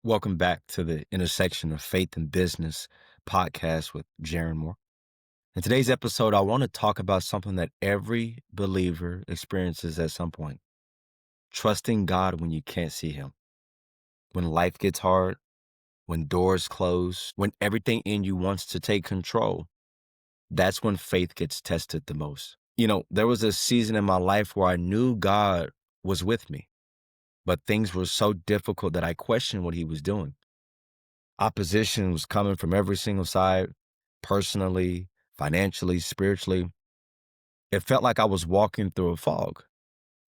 Welcome back to the Intersection of Faith and Business podcast with Gerron Moore. In today's episode, I want to talk about something that every believer experiences at some point: trusting God when you can't see Him. When life gets hard, when doors close, when everything in you wants to take control, that's when faith gets tested the most. There was a season in my life where I knew God was with me, but things were so difficult that I questioned what He was doing. Opposition was coming from every single side, personally, financially, spiritually. It felt like I was walking through a fog,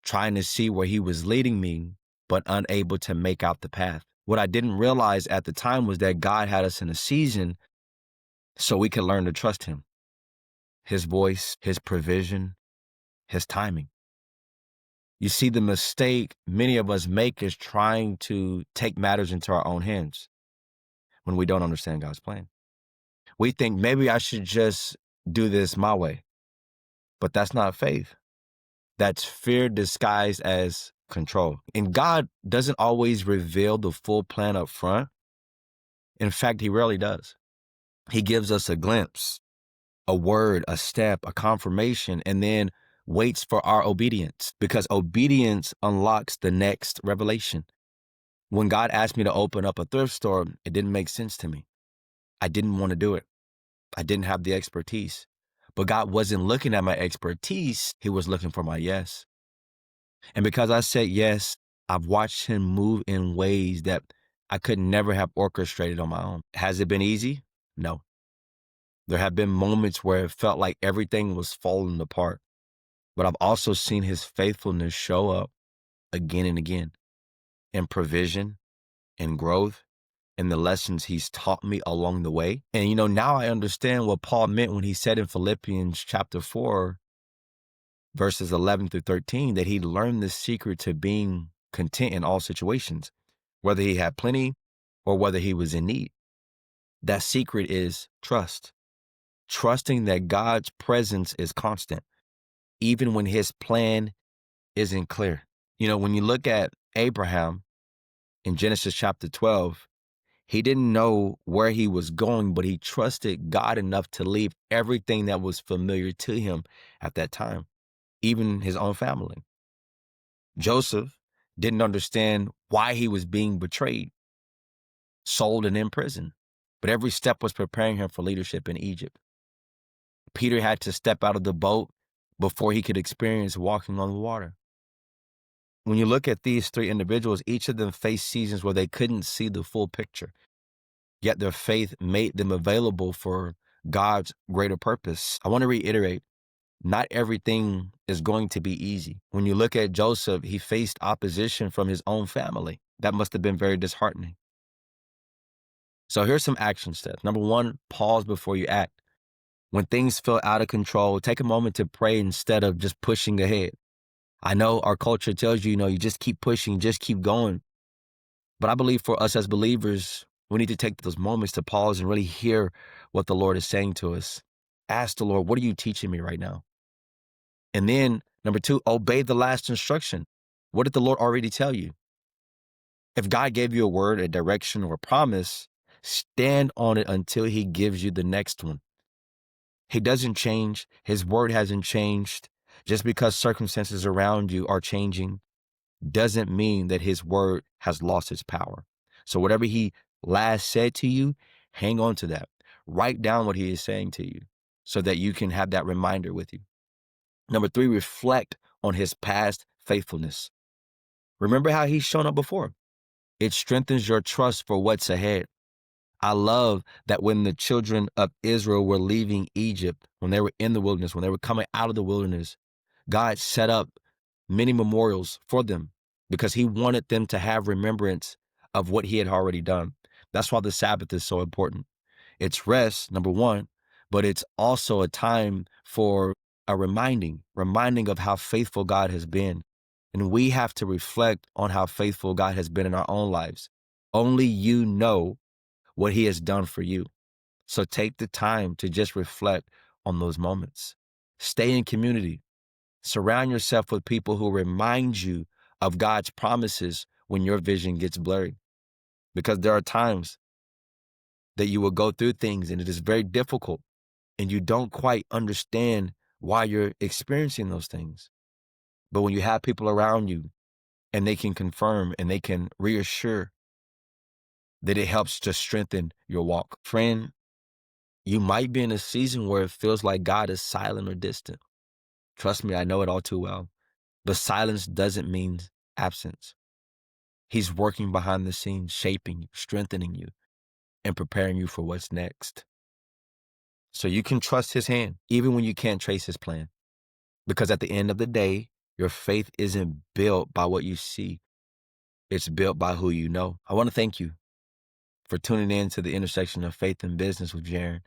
trying to see where He was leading me, but unable to make out the path. What I didn't realize at the time was that God had us in a season so we could learn to trust Him, His voice, His provision, His timing. You see, the mistake many of us make is trying to take matters into our own hands when we don't understand God's plan. We think maybe I should just do this my way, but that's not faith. That's fear disguised as control. And God doesn't always reveal the full plan up front. In fact, He rarely does. He gives us a glimpse, a word, a step, a confirmation, and then waits for our obedience, because obedience unlocks the next revelation. When God asked me to open up a thrift store, it didn't make sense to me. I didn't want to do it. I didn't have the expertise. But God wasn't looking at my expertise. He was looking for my yes. And because I said yes, I've watched Him move in ways that I could never have orchestrated on my own. Has it been easy? No. There have been moments where it felt like everything was falling apart. But I've also seen His faithfulness show up again and again in provision, in growth, in the lessons He's taught me along the way. And now I understand what Paul meant when he said in Philippians chapter 4, verses 11 through 13, that he learned the secret to being content in all situations, whether he had plenty or whether he was in need. That secret is trust. Trusting that God's presence is constant, even when His plan isn't clear. When you look at Abraham in Genesis chapter 12, he didn't know where he was going, but he trusted God enough to leave everything that was familiar to him at that time, even his own family. Joseph didn't understand why he was being betrayed, sold, and in prison, but every step was preparing him for leadership in Egypt. Peter had to step out of the boat before he could experience walking on the water. When you look at these three individuals, each of them faced seasons where they couldn't see the full picture, yet their faith made them available for God's greater purpose. I want to reiterate, not everything is going to be easy. When you look at Joseph, he faced opposition from his own family. That must have been very disheartening. So here's some action steps. Number one, pause before you act. When things feel out of control, take a moment to pray instead of just pushing ahead. I know our culture tells you, you just keep pushing, just keep going. But I believe for us as believers, we need to take those moments to pause and really hear what the Lord is saying to us. Ask the Lord, what are you teaching me right now? And then, number two, obey the last instruction. What did the Lord already tell you? If God gave you a word, a direction, or a promise, stand on it until He gives you the next one. He doesn't change. His word hasn't changed. Just because circumstances around you are changing doesn't mean that His word has lost its power. So whatever He last said to you, hang on to that. Write down what He is saying to you so that you can have that reminder with you. Number three, reflect on His past faithfulness. Remember how He's shown up before. It strengthens your trust for what's ahead. I love that when the children of Israel were leaving Egypt, when they were in the wilderness, when they were coming out of the wilderness, God set up many memorials for them because He wanted them to have remembrance of what He had already done. That's why the Sabbath is so important. It's rest, number one, but it's also a time for a reminding of how faithful God has been. And we have to reflect on how faithful God has been in our own lives. Only you know what He has done for you. So take the time to just reflect on those moments. Stay in community. Surround yourself with people who remind you of God's promises when your vision gets blurry. because there are times that you will go through things and it is very difficult and you don't quite understand why you're experiencing those things. But when you have people around you and they can confirm and they can reassure, that it helps to strengthen your walk. Friend, you might be in a season where it feels like God is silent or distant. Trust me, I know it all too well. But silence doesn't mean absence. He's working behind the scenes, shaping you, strengthening you, and preparing you for what's next. So you can trust his hand, even when you can't trace his plan. Because at the end of the day, your faith isn't built by what you see. It's built by who you know. I want to thank you for tuning in to the intersection of faith and business with Gerron.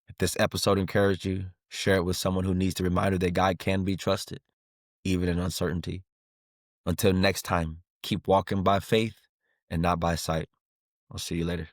If this episode encouraged you, share it with someone who needs the reminder that God can be trusted, even in uncertainty. Until next time, keep walking by faith and not by sight. I'll see you later.